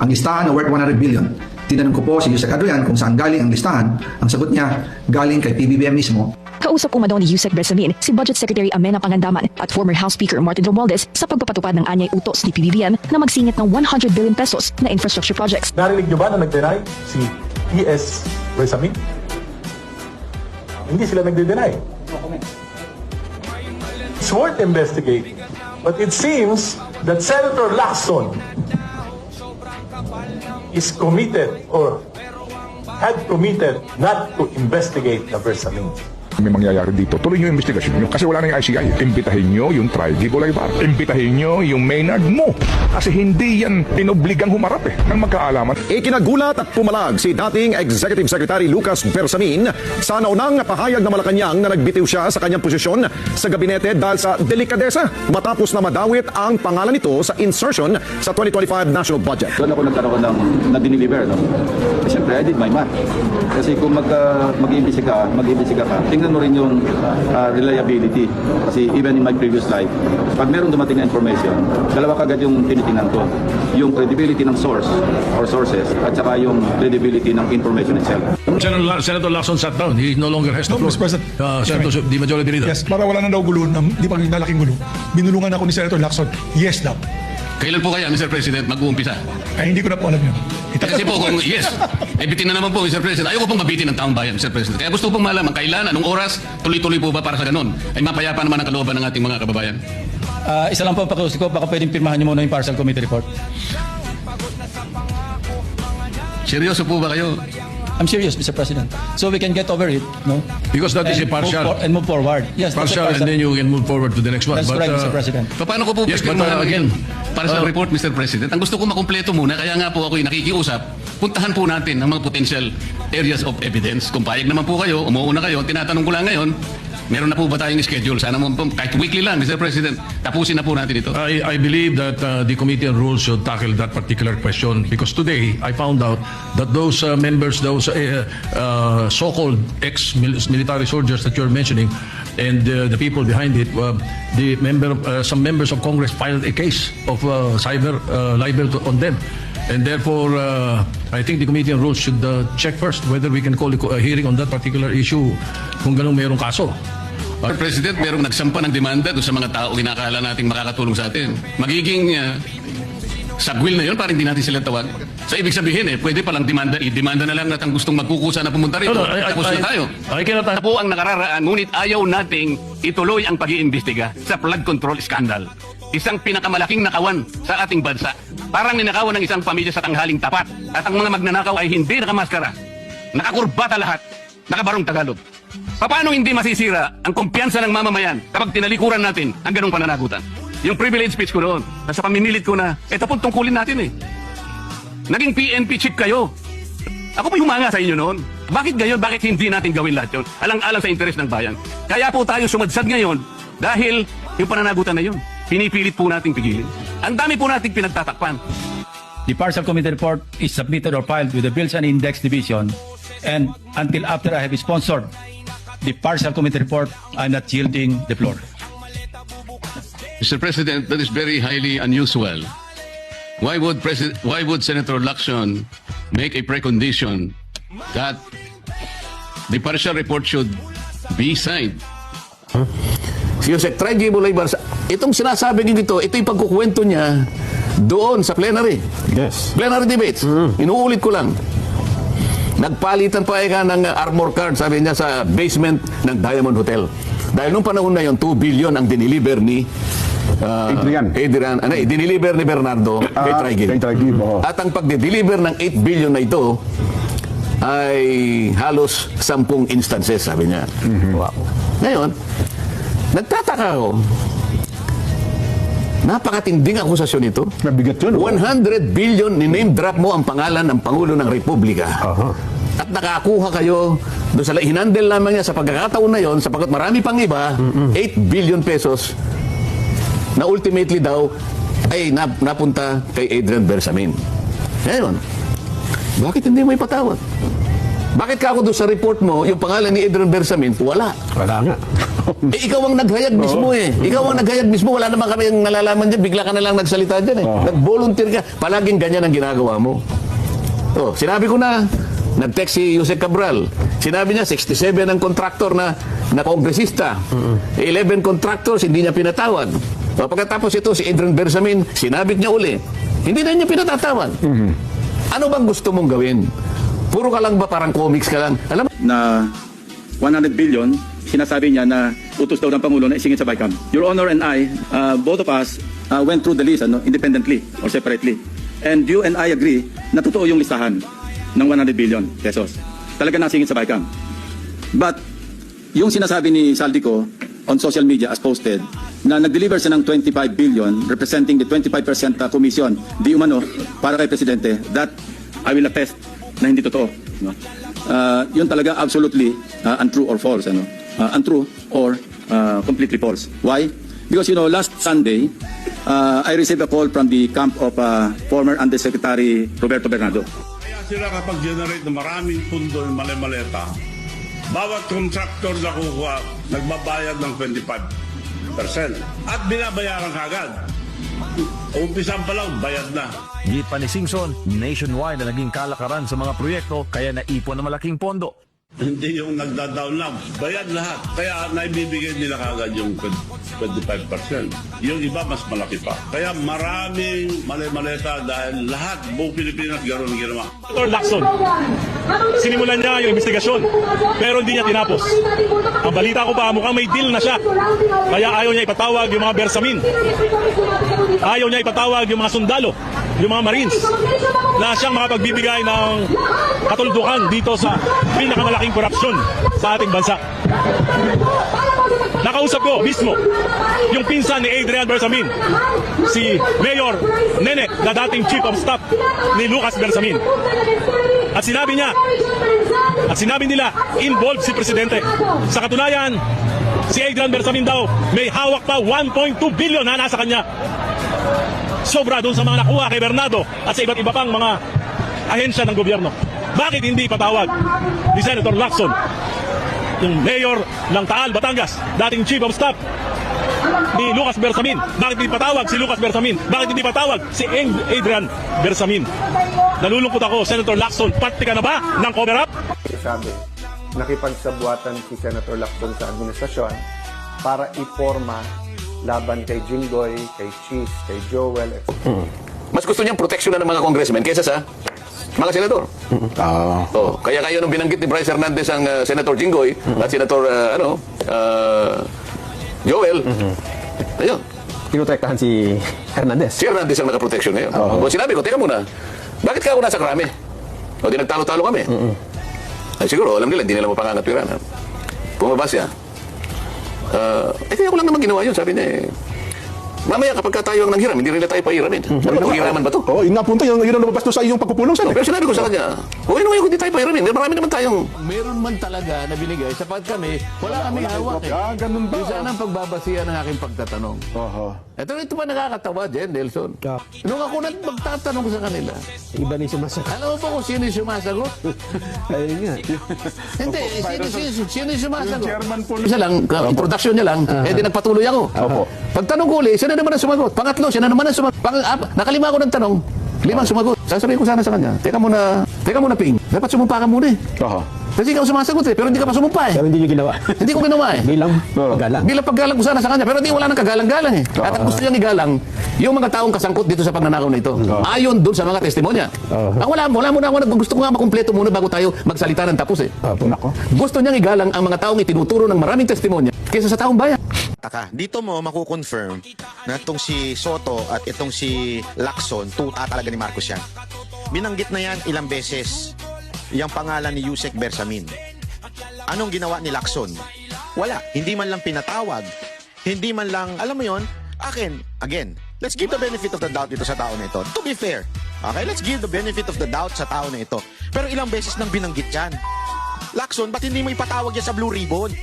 ang listahan na worth 100 billion. Tinanong ko po si Yusek Adrian kung saan galing ang listahan. Ang sagot niya, galing kay PBBM mismo. Kausap umano ni Yusek Bersamin si Budget Secretary Amena Pangandaman at former House Speaker Martin Romualdez sa pagpapatupad ng anyay utos ni PBBM na magsingit ng 100 billion pesos na infrastructure projects. Narinig nyo ba na nag-deny si E.S. Bersamin? Hindi sila nagde-deny. It's worth investigating. But it seems that Senator Lacson is committed or had committed not to investigate the Bersamin. May mangyayari dito, tuloy nyo yung investigasyon nyo kasi wala na yung ICI. Imbitahin nyo yung Tri-G Boulevard. Imbitahin nyo yung Maynard mo kasi hindi yan inobligang humarap ng magkaalaman. Ikinagulat at pumalag si dating Executive Secretary Lucas Bersamin sa naunang pahayag na Malacanang na nagbitiw siya sa kanyang posisyon sa gabinete dahil sa delikadesa matapos na madawit ang pangalan nito sa insertion sa 2025 national budget. Doon ako nagkaroon ng na-deliver, no? Siyempre, I did my math. Kasi kung mag-iimbestiga ka, tingnan mo rin yung reliability. Kasi even in my previous life, pag meron dumating na information, dalawa kagad yung tinitingnan ko. Yung credibility ng source or sources at saka yung credibility ng information itself. Senator Lacson sat down. He no longer has the floor. Mr. President. Senator, the majority leader. Yes, para wala na daw gulo, di pa nalaking gulo. Binulungan ako ni Senator Lacson. Yes daw. Kailan po kaya, Mr. President, mag-uumpisa? Ay, hindi ko na po alam yun. Kasi po kung yes, bitin na naman po, Mr. President. Ayoko pong mabitin ng taong bayan, Mr. President. Kaya gusto pong malaman kailan, anong oras, tuloy-tuloy po ba para sa ganun? Ay mapayapa naman ang kalooban ng ating mga kababayan. Isa lang po ang pakiusap ko, baka pwedeng pirmahan niyo muna yung partial committee report. Seryoso po ba kayo? I'm serious, Mr. President. So we can get over it, no? Because that is a partial. And move forward. Yes, that's Partial, and then you can move forward to the next one. That's correct, Mr. President. Paano ko po Yes, but again, para sa report, Mr. President, ang gusto ko makumpleto muna, kaya nga po ako'y nakikiusap, puntahan po natin ang mga potential areas of evidence. Kung payag naman po kayo, umuuna kayo, tinatanong ko lang ngayon, meron na po ba tayong schedule? Sana mo po, kahit weekly lang, Mr. President, tapusin na po natin ito. I believe that the Committee on Rules should tackle that particular question because today I found out that those members, those so-called ex-military soldiers that you're mentioning and the people behind it, some members of Congress filed a case of cyber libel on them. And therefore, I think the Committee on Rules should check first whether we can call a hearing on that particular issue kung ganun mayroong kaso. Mr. President, merong nagsampa ng demanda doon sa mga tao kinakala nating makakatulong sa atin. Magiging sagwil na yun, parang hindi natin sila tawag. So ibig sabihin pwede palang i-demanda na lang natin gustong magkukusa na pumunta rito. Tapos na tayo. Ito po ang nakararaan, ngunit ayaw nating ituloy ang pag-iimbestiga sa flood control scandal. Isang pinakamalaking nakawan sa ating bansa. Parang ninakawan ng isang pamilya sa tanghaling tapat. At ang mga magnanakaw ay hindi nakamaskara. Nakakurbata lahat. Nakabarong Tagalog. Paano hindi masisira ang kumpiyansa ng mamamayan kapag tinalikuran natin ang ganong pananagutan? Yung privilege speech ko noon, nasa pamimilit ko na, ito po tungkulin natin Naging PNP chief kayo. Ako po humanga sa inyo noon. Bakit gayon? Bakit hindi natin gawin lahat yun? Alang-alang sa interes ng bayan. Kaya po tayo sumadsad ngayon dahil yung pananagutan na yun, pinipilit po nating pigilin. Ang dami po nating pinagtatakpan. The partial committee report is submitted or filed with the Bills and Index Division, and until after I have sponsored the partial committee report, I'm not yielding the floor. Mr. President, that is very highly unusual. Why would Senator Lacson make a precondition that the partial report should be signed? Si Yusek, Tri-G Boulevard, itong sinasabi niyo dito, ito yung pagkukwento niya doon sa plenary. Yes. Plenary debates. Inuulit ko lang. Nagpalitan pa ng armor card, sabi niya, sa basement ng Diamond Hotel. Dahil nung panahon na yon, 2 billion ang diniliver ni diniliver ni Bernardo kay Tri-G. At ang pagde-deliver ng 8 billion na ito ay halos 10 instances, sabi niya. Wow. Ngayon, nagtataka ako. Napakatinding akusasyon ito. Mabigat yun. 100 billion, ni-name drop mo ang pangalan ng Pangulo ng Republika. At nakakuha kayo doon sa hinandel lamang niya sa pagkakataon na yon, sapagkat marami pang iba, 8 billion pesos na ultimately daw ay napunta kay Adrian Bersamin. Ngayon, bakit hindi mo ipatawag? Bakit ka ako doon sa report mo, yung pangalan ni Adrian Bersamin, wala. Wala nga. Ikaw ang naghayag mismo eh. Ikaw ang naghayag mismo. Wala naman kami ang nalalaman dyan. Bigla ka na lang nagsalita dyan eh. Nag-volunteer ka. Palaging ganyan ang ginagawa mo. Oh, sinabi ko na, nag-text si Jose Cabral. Sinabi niya, 67 ang contractor na kongresista. 11 contractors, hindi niya pinatawag. O, pagkatapos ito, si Adrian Bersamin, sinabi niya uli, hindi na niya pinatatawag. Ano bang gusto mong gawin? Puro ka lang ba parang comics ka lang? Alam mo? Na 100 billion, sinasabi niya na utos daw ng Pangulo na isingit sa BICAM. Your Honor and I, both of us, went through the list independently or separately. And you and I agree na totoo yung listahan ng 100 billion pesos. Talaga nasingit sa BICAM. But yung sinasabi ni Saldico on social media as posted na nag-deliver siya ng 25 billion representing the 25% commission di umano para kay Presidente, that I will attest na hindi totoo. No? Yun talaga absolutely untrue or false. Untrue or completely false. Why? Because last Sunday, I received a call from the camp of former Undersecretary Roberto Bernardo. Kaya sila kapag generate ng maraming pundo ng mali-maleta, bawat contractor na kukuha, nagbabayad ng 25%. At binabayaran kagad. Umpisan pa lang, bayad na. Git pa ni Singson, nationwide na naging kalakaran sa mga proyekto kaya naipon ng malaking pondo. Hindi yung nagda-down lang, bayad lahat. Kaya naibibigay nila kagad yung 25%. Yung iba mas malaki pa. Kaya maraming mali-maleta dahil lahat, buong Pilipinas gano'n ang ginawa. Senator Lacson, sinimulan niya yung investigasyon pero hindi niya tinapos. Ang balita ko pa, mukhang may deal na siya. Kaya ayaw niya ipatawag yung mga Bersamin. Ayaw niya ipatawag yung mga sundalo, yung mga Marines, na siyang makapagbibigay ng katuldukan dito sa pinakamalaking korupsyon sa ating bansa. Nakausap ko mismo yung pinsan ni Adrian Bersamin, si Mayor Nene, na dating Chief of Staff ni Lucas Bersamin. At sinabi nila, involved si Presidente. Sa katunayan, si Adrian Bersamin daw may hawak pa 1.2 billion na nasa kanya. Sobra doon sa mga nakuha kay Bernardo at sa iba't iba pang mga ahensya ng gobyerno. Bakit hindi ipatawag ni Senator Lacson, yung mayor ng Taal, Batangas, dating Chief of Staff ni Lucas Bersamin? Bakit hindi patawag si Lucas Bersamin? Bakit hindi patawag si Adrian Bersamin? Nalulungkot ako, Senator Lacson, parte ka na ba ng cover-up? Sabi, nakipagsabuatan si Senator Lacson sa administrasyon para iporma laban kay Jinggoy, kay Cheese, kay Joel, etc. Mas gusto niyang proteksyon ng mga congressmen kaysa sa mga senador. Kaya kayo nung binanggit ni Bryce Hernandez ang Senator Jinggoy at Senator Joel, ayun. Pinotektahan si Hernandez. Si Hernandez ang nakaproteksyon ngayon. Sinabi ko, teka muna, bakit ka ako nasa krami? O di nagtalo-talo kami. Ay siguro, alam nila, hindi nila mapangangatwiran. Pumaba siya. Kaya ko lang naman ginawa yun. Sabi niya mamaya kapag tayo ang nanghiram, hindi rin tayo pahiramin. Sabi ko, hiraman ba to? Yun nga punto, yun ang lumabas sa iyong pagpupulong sa. Pero sinabi ko sa kanya, okay naman hindi tayo pahiramin. Marami naman tayong... Meron man talaga na binigay sapat kami, wala kami hawak eh. Ganun ba? Yung sana ang pagbabasihan ng aking pagtatanong. Ito ba nakakatawa, Jen, Nelson? Nung ako magtatanong sa kanila, iba na yung sumasagot. Alam mo ba kung sino yung sumasagot? Ayun nga. Hindi, sino yung sumasagot? Isa lang, production niya lang, di nagpatuloy ako. Pagtanong ko ulit, siya na naman ang sumagot. Pangatlo, siya na naman ang sumagot. Nakalima ako ng tanong, 5 sumagot. Sasabihin ko sana sa kanya, teka muna, Ping. Dapat sumumpa ka muna eh. Kasi ikaw sumasagot eh, pero hindi ka pa sumumpa eh. Pero hindi nyo ginawa. Hindi ko ginawa eh. Bilang paggalang. Bilang paggalang ko sana sa kanya, pero hindi wala nang kagalang-galang eh. At ang gusto niyang igalang, yung mga taong kasangkot dito sa pagnanakaw na ito. Ayon doon sa mga testimonya. Wala muna ako, gusto ko nga makumpleto muna bago tayo magsalita ng tapos eh. Gusto niyang igalang ang mga taong itinuturo ng maraming testimonya kaysa sa taong bayan. Dito mo makukonfirm na itong si Soto at itong si Lacson, tuta talaga ni Marcos yan. Binanggit na yan ilang beses yung pangalan ni Yusek Bersamin. Anong ginawa ni Lacson? Wala. Hindi man lang pinatawag. Hindi man lang, alam mo yon, again, let's give the benefit of the doubt dito sa tao na ito. To be fair, okay, let's give the benefit of the doubt sa tao na ito. Pero ilang beses nang binanggit yan. Lacson, ba't hindi mo ipatawag yan sa Blue Ribbon?